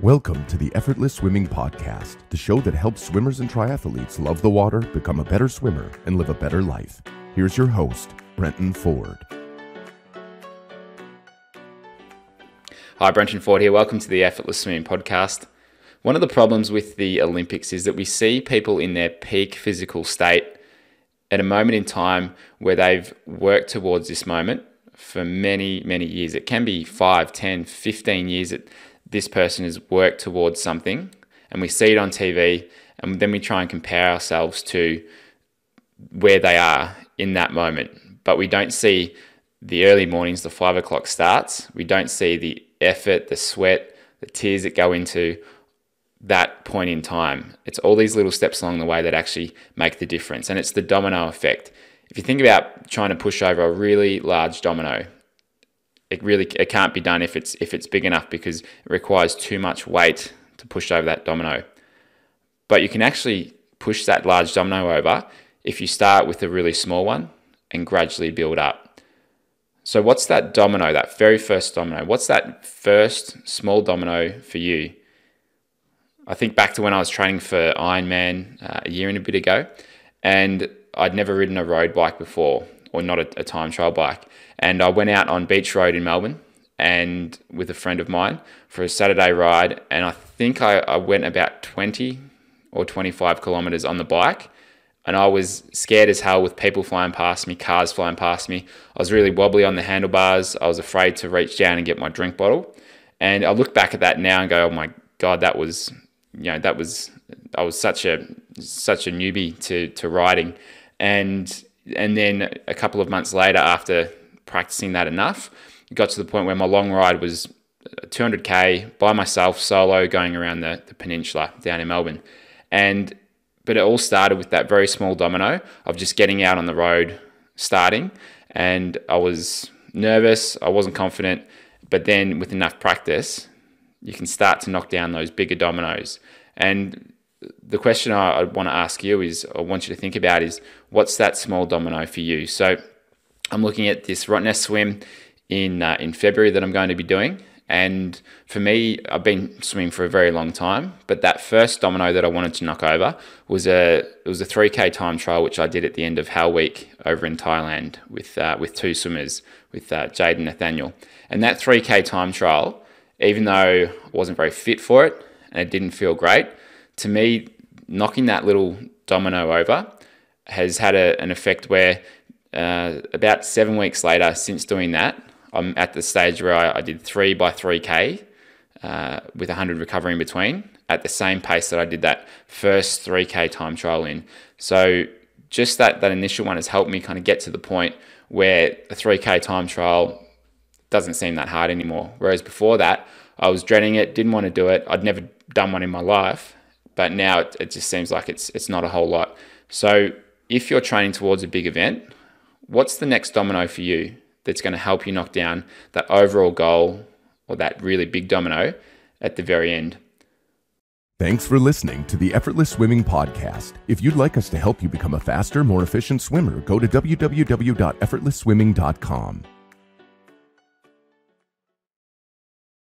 Welcome to the Effortless Swimming Podcast, the show that helps swimmers and triathletes love the water, become a better swimmer, and live a better life. Here's your host, Brenton Ford. Hi, Brenton Ford here. Welcome to the Effortless Swimming Podcast. One of the problems with the Olympics is that we see people in their peak physical state at a moment in time where they've worked towards this moment for many, many years. It can be 5, 10, 15 years that this person has worked towards something, and we see it on TV, and then we try and compare ourselves to where they are in that moment. But we don't see the early mornings, the 5 o'clock starts. We don't see the effort, the sweat, the tears that go into that point in time. It's all these little steps along the way that actually make the difference, and it's the domino effect. If you think about trying to push over a really large domino, it can't be done if it's big enough, because it requires too much weight to push over that domino. But you can actually push that large domino over if you start with a really small one and gradually build up. So what's that domino, that very first domino? What's that first small domino for you? I think back to when I was training for Ironman a year and a bit ago, and I'd never ridden a road bike before, or not a time trial bike. And I went out on Beach Road in Melbourne and with a friend of mine for a Saturday ride. And I think I went about 20 or 25 kilometers on the bike. And I was scared as hell with people flying past me, cars flying past me. I was really wobbly on the handlebars. I was afraid to reach down and get my drink bottle. And I look back at that now and go, oh my God, I was such a newbie to riding. And then a couple of months later, after practicing that enough, it got to the point where my long ride was 200k by myself, solo, going around the peninsula down in Melbourne. But it all started with that very small domino of just getting out on the road, starting. And I was nervous, I wasn't confident, but then with enough practice, you can start to knock down those bigger dominoes. And the question I want to ask you is, I want you to think about is, what's that small domino for you? So I'm looking at this Rottnest swim in February that I'm going to be doing. And for me, I've been swimming for a very long time, but that first domino that I wanted to knock over was a 3K time trial, which I did at the end of Hell Week over in Thailand with two swimmers, with Jade and Nathaniel. And that 3K time trial, even though I wasn't very fit for it and it didn't feel great, to me, knocking that little domino over has had an effect where about 7 weeks later, since doing that, I'm at the stage where I did 3 by 3K with 100 recovery in between at the same pace that I did that first 3K time trial in. So just that initial one has helped me kind of get to the point where a 3K time trial doesn't seem that hard anymore. Whereas before that, I was dreading it, didn't want to do it. I'd never done one in my life. But now it just seems like it's not a whole lot. So if you're training towards a big event, what's the next domino for you that's going to help you knock down that overall goal or that really big domino at the very end? Thanks for listening to the Effortless Swimming Podcast. If you'd like us to help you become a faster, more efficient swimmer, go to www.effortlessswimming.com.